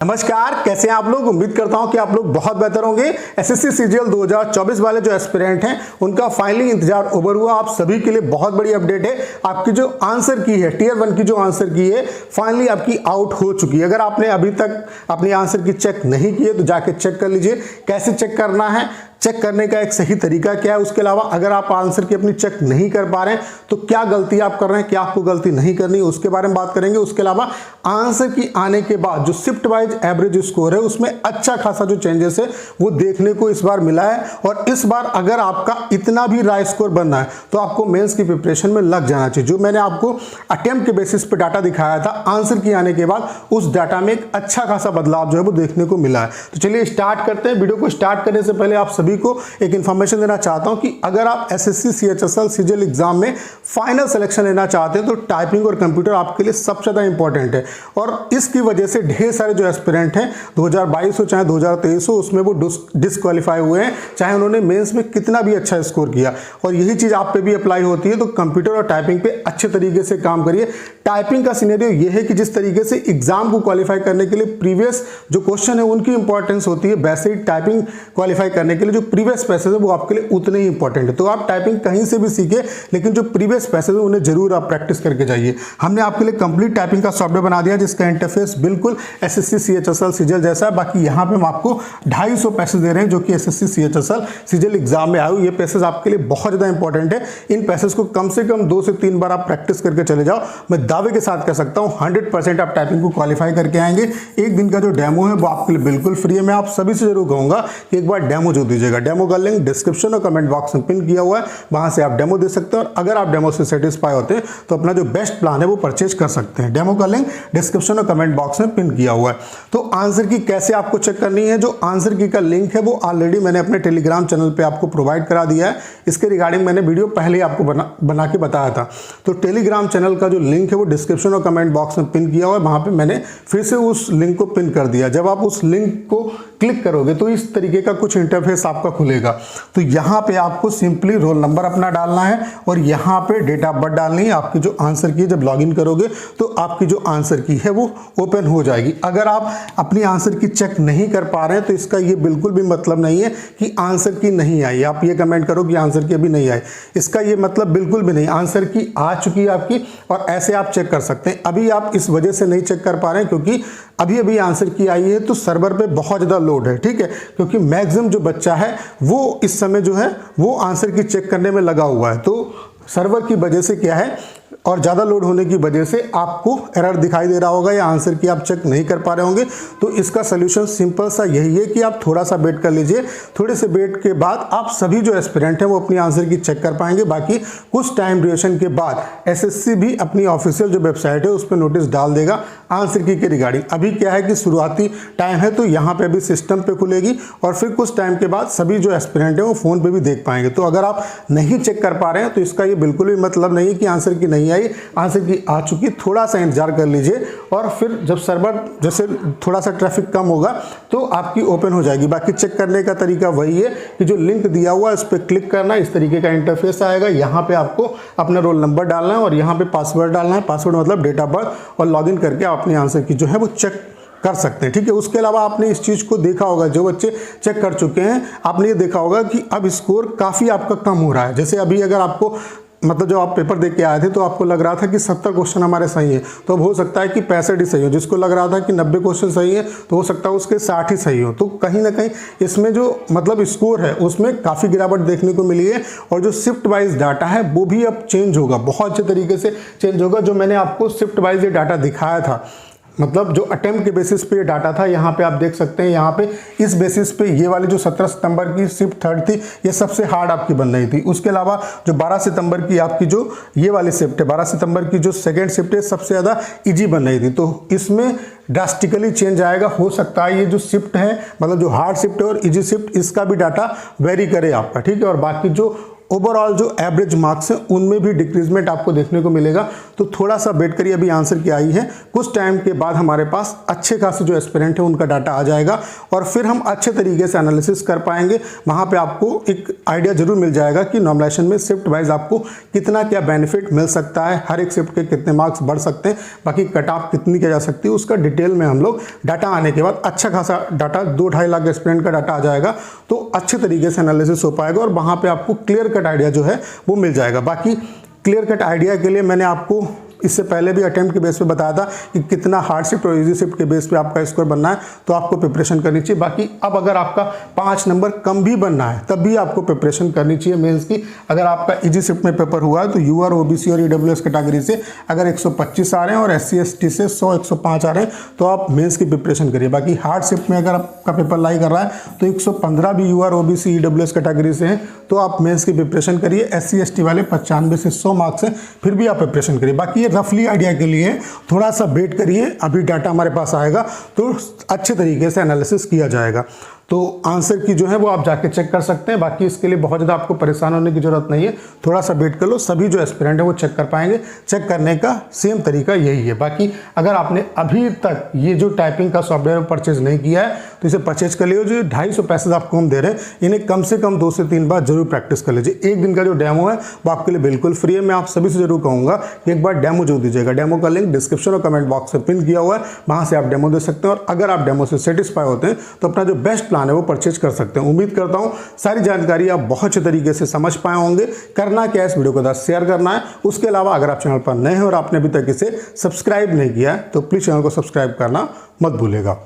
नमस्कार, कैसे हैं आप लोग। उम्मीद करता हूं कि आप लोग बहुत बेहतर होंगे। एसएससी सीजीएल 2024 वाले जो एस्पिरेंट हैं उनका फाइनली इंतजार ओवर हुआ। आप सभी के लिए बहुत बड़ी अपडेट है। आपकी जो आंसर की है टियर 1 की जो आंसर की है फाइनली आपकी आउट हो चुकी है। अगर आपने अभी तक अपनी आंसर की चेक नहीं की है तो जाके चेक कर लीजिए। कैसे चेक करना है, चेक करने का एक सही तरीका क्या है, उसके अलावा अगर आप आंसर की अपनी चेक नहीं कर पा रहे हैं तो क्या गलती आप कर रहे हैं, क्या आपको गलती नहीं करनी है, उसके बारे में बात करेंगे। उसके अलावा आंसर की आने के बाद जो शिफ्ट वाइज एवरेज स्कोर है उसमें अच्छा खासा जो चेंजेस है वो देखने को इस बार मिला है। और इस बार अगर आपका इतना भी राय स्कोर बनना है तो आपको मेंस की प्रिपरेशन में लग जाना चाहिए। जो मैंने आपको अटेम्प्ट के बेसिस पे डाटा दिखाया था, आंसर की आने के बाद उस डाटा में एक अच्छा खासा बदलाव जो है वो देखने को मिला है। तो चलिए स्टार्ट करते हैं। वीडियो को स्टार्ट करने से पहले आप सभी को एक इंफॉर्मेशन देना चाहता हूं कि अगर आप एसएससी सीएचएसएल सीजीएल एग्जाम में फाइनल सिलेक्शन लेना चाहते हैं तो टाइपिंग और कंप्यूटर आपके लिए सबसे ज्यादा इंपॉर्टेंट है। और इसकी वजह से ढेर सारे जो एस्पिरेंट हैं 2022 हो चाहे 2023 हो उसमें वो डिस्क्वालीफाई हुए हैं, चाहे उन्होंने मेंस में कितना भी अच्छा स्कोर किया। और यही चीज आप पे भी अप्लाई होती है। तो कंप्यूटर और टाइपिंग पे अच्छे तरीके से काम करिए। टाइपिंग का सिनेरियो यह है कि जिस तरीके से एग्जाम को क्वालिफाई करने के लिए प्रीवियस जो क्वेश्चन है उनकी इंपॉर्टेंस होती है, वैसे ही टाइपिंग क्वालिफाई करने के लिए जो प्रीवियस पैसेज है वो आपके लिए उतने ही इंपॉर्टेंट है। तो आप टाइपिंग कहीं से भी सीखे, लेकिन जो प्रीवियस पैसेज है उन्हें जरूर आप प्रैक्टिस करके जाइए। हमने आपके लिए कंप्लीट टाइपिंग का सॉफ्टवेयर बना दिया जिसका इंटरफेस बिल्कुल एसएससी सीएचएसएल सीजीएल जैसा है। बाकी यहाँ पे हम आपको 250 पैसेज दे रहे हैं जो कि एसएससी सीएचएसएल सीजीएल एग्जाम में आए। ये पैसेज आपके लिए बहुत ज्यादा इंपॉर्टेंट है। इन पैसेज को कम से कम 2 से 3 बार आप प्रैक्टिस करके चले जाओ। मैं दावे के साथ कह सकता हूँ 100% आप टाइपिंग को क्वालिफाई करके आएंगे। एक दिन का जो डेमो है वो आपके लिए बिल्कुल फ्री है। मैं आप सभी से जरूर कहूंगा कि एक बार डेमो जो दीजिएगा। डेमो का लिंक डिस्क्रिप्शन और कमेंट बॉक्स में पिन किया हुआ है, वहां से आप डेमो दे सकते हैं। और अगर आप डेमो से सेटिस्फाई होते हैं तो अपना जो बेस्ट प्लान है वो परचेज कर सकते हैं। डेमो का लिंक डिस्क्रिप्शन और कमेंट बॉक्स में पिन किया हुआ है। तो आंसर की कैसे आपको चेक करनी है, जो आंसर की का लिंक है वो ऑलरेडी मैंने अपने टेलीग्राम चैनल पे आपको प्रोवाइड करा दिया है। इसके रिगार्डिंग मैंने वीडियो पहले ही आपको बना के बताया था। तो टेलीग्राम चैनल का जो लिंक है वो डिस्क्रिप्शन और कमेंट बॉक्स में पिन किया हुआ है, वहां पे मैंने फिर से उस लिंक को पिन कर दिया। जब आप उस लिंक को क्लिक करोगे तो इस तरीके का कुछ इंटरफेस आपका खुलेगा। तो यहाँ पे आपको सिंपली रोल नंबर अपना डालना है और यहाँ पे डेट ऑफ बर्थ डालनी है। आपकी जो आंसर की जब लॉगिन करोगे तो आपकी जो आंसर की है वो ओपन हो जाएगी। अगर आप अपनी आंसर की चेक नहीं कर पा रहे हैं तो इसका ये बिल्कुल भी मतलब नहीं है कि आंसर की नहीं आई। आप ये कमेंट करो कि आंसर की अभी नहीं आई, इसका ये मतलब बिल्कुल भी नहीं। आंसर की आ चुकी है आपकी और ऐसे आप चेक कर सकते हैं। अभी आप इस वजह से नहीं चेक कर पा रहे हैं क्योंकि अभी आंसर की आई है तो सर्वर पे बहुत ज़्यादा लोड है, ठीक है। क्योंकि मैक्सिमम जो बच्चा है वो इस समय जो है वो आंसर की चेक करने में लगा हुआ है। तो सर्वर की वजह से क्या है और ज़्यादा लोड होने की वजह से आपको एरर दिखाई दे रहा होगा या आंसर की आप चेक नहीं कर पा रहे होंगे। तो इसका सोल्यूशन सिंपल सा यही है कि आप थोड़ा सा वेट कर लीजिए। थोड़े से वेट के बाद आप सभी जो एस्पिरेंट हैं वो अपनी आंसर की चेक कर पाएंगे। बाकी कुछ टाइम ड्यूरेशन के बाद एसएससी भी अपनी ऑफिशियल जो वेबसाइट है उस पर नोटिस डाल देगा आंसर की के रिगार्डिंग। अभी क्या है कि शुरुआती टाइम है तो यहाँ पे अभी सिस्टम पे खुलेगी और फिर कुछ टाइम के बाद सभी जो एस्पिरेंट है वो फोन पे भी देख पाएंगे। तो अगर आप नहीं चेक कर पा रहे हैं तो इसका ये बिल्कुल भी मतलब नहीं है कि आंसर की नहीं आई। आंसर की आ चुकी, थोड़ा सा इंतजार कर लीजिए और फिर जब सर्वर जैसे थोड़ा सा ट्रैफिक कम होगा तो आपकी ओपन हो जाएगी। बाकी चेक करने का तरीका वही है कि जो लिंक दिया हुआ है उस पर क्लिक करना, इस तरीके का इंटरफेस आएगा। यहाँ पे आपको अपना रोल नंबर डालना है और यहाँ पे पासवर्ड डालना है। पासवर्ड मतलब डेट ऑफ बर्थ, और लॉगिन करके आप अपनी आंसर की जो है वो चेक कर सकते हैं, ठीक है। उसके अलावा आपने इस चीज को देखा होगा, जो बच्चे चेक कर चुके हैं आपने ये देखा होगा कि अब स्कोर काफी आपका कम हो रहा है। जैसे अभी अगर आपको मतलब जब आप पेपर देख के आए थे तो आपको लग रहा था कि 70 क्वेश्चन हमारे सही है, तो अब हो सकता है कि 65 ही सही हो। जिसको लग रहा था कि 90 क्वेश्चन सही है तो हो सकता है उसके 60 ही सही हो। तो कहीं ना कहीं इसमें जो मतलब स्कोर है उसमें काफ़ी गिरावट देखने को मिली है। और जो शिफ्ट वाइज डाटा है वो भी अब चेंज होगा, बहुत अच्छे तरीके से चेंज होगा। जो मैंने आपको शिफ्ट वाइज ये डाटा दिखाया था, मतलब जो अटेम्प्ट के बेसिस पे डाटा था, यहाँ पे आप देख सकते हैं। यहाँ पे इस बेसिस पे ये वाली जो 17 सितंबर की शिफ्ट 3 थी ये सबसे हार्ड आपकी बन रही थी। उसके अलावा जो 12 सितंबर की आपकी जो ये वाली शिफ्ट है, 12 सितंबर की जो सेकेंड शिफ्ट है सबसे ज़्यादा इजी बन रही थी। तो इसमें ड्रास्टिकली चेंज आएगा। हो सकता है ये जो शिफ्ट है मतलब जो हार्ड शिफ्ट है और इजी शिफ्ट, इसका भी डाटा वेरी करे आपका, ठीक है। और बाकी जो ओवरऑल जो एवरेज मार्क्स हैं उनमें भी डिक्रीजमेंट आपको देखने को मिलेगा। तो थोड़ा सा वेट करिए, अभी आंसर की आई है, कुछ टाइम के बाद हमारे पास अच्छे खासे जो एस्पिरेंट है उनका डाटा आ जाएगा और फिर हम अच्छे तरीके से एनालिसिस कर पाएंगे। वहाँ पे आपको एक आइडिया जरूर मिल जाएगा कि नॉर्मलाइजेशन में शिफ्ट वाइज आपको कितना क्या बेनिफिट मिल सकता है, हर एक शिफ्ट के कितने मार्क्स बढ़ सकते हैं, बाकी कट ऑफ कितनी की जा सकती है, उसका डिटेल में हम लोग डाटा आने के बाद अच्छा खासा डाटा 2-2.5 लाख एस्पिरेंट का डाटा आ जाएगा तो अच्छे तरीके से एनालिसिस हो पाएगा और वहाँ पे आपको क्लियर कट आइडिया जो है वो मिल जाएगा। बाकी क्लियर कट आइडिया के लिए मैंने आपको इससे पहले भी अटेम्प्ट के बेस पे बताया था कि कितना हार्ड शिफ्ट और इजी शिफ्ट के बेस पे आपका स्कोर बनना है, तो आपको प्रिपरेशन करनी चाहिए। बाकी अब अगर आपका 5 नंबर कम भी बनना है तब भी आपको प्रिपरेशन करनी चाहिए मेंस की। अगर आपका इजी शिफ्ट में पेपर हुआ है तो यूआर, ओबीसी और ईडब्ल्यूएस कैटेगरी से अगर 125 आ रहे हैं और एससी एसटी से 100-105 आ रहे हैं तो आप मेंस की प्रिपरेशन करिए। बाकी हार्ड शिफ्ट में अगर आपका पेपर लाई कर रहा है तो 115 भी यूआर, ओबीसी, ईडब्ल्यूएस कैटेगरी से हैं तो आप मेंस की प्रिपरेशन करिए। एससी एसटी वाले 95 से 100 मार्क्स हैं, फिर भी आप प्रिपरेशन करिए। बाकी ये रफली आइडिया के लिए थोड़ा सा वेट करिए, अभी डाटा हमारे पास आएगा तो अच्छे तरीके से एनालिसिस किया जाएगा। तो आंसर की जो है वो आप जाके चेक कर सकते हैं। बाकी इसके लिए बहुत ज़्यादा आपको परेशान होने की जरूरत नहीं है, थोड़ा सा वेट कर लो, सभी जो एस्पिरेंट है वो चेक कर पाएंगे। चेक करने का सेम तरीका यही है। बाकी अगर आपने अभी तक ये जो टाइपिंग का सॉफ्टवेयर परचेज नहीं किया है तो इसे परचेज कर लियो। जो 250 पैसे आपको हम दे रहे हैं इन्हें कम से कम 2 से 3 बार जरूर प्रैक्टिस कर लीजिए। एक दिन का जो डेमो है वो आपके लिए बिल्कुल फ्री है। मैं आप सभी से जरूर कहूँगा कि एक बार डेमो जरूर दीजिएगा। डेमो का लिंक डिस्क्रिप्शन और कमेंट बॉक्स में पिन किया हुआ है, वहाँ से आप डेमो दे सकते हैं और अगर आप डेमो से सेटिस्फाई होते हैं तो अपना जो बेस्ट प्लान है वो परचेज कर सकते हैं। उम्मीद करता हूं सारी जानकारी आप बहुत अच्छे तरीके से समझ पाए होंगे। करना क्या है, इस वीडियो को शेयर करना है। उसके अलावा अगर आप चैनल पर नए हैं और आपने अभी तक इसे सब्सक्राइब नहीं किया है तो प्लीज चैनल को सब्सक्राइब करना मत भूलिएगा।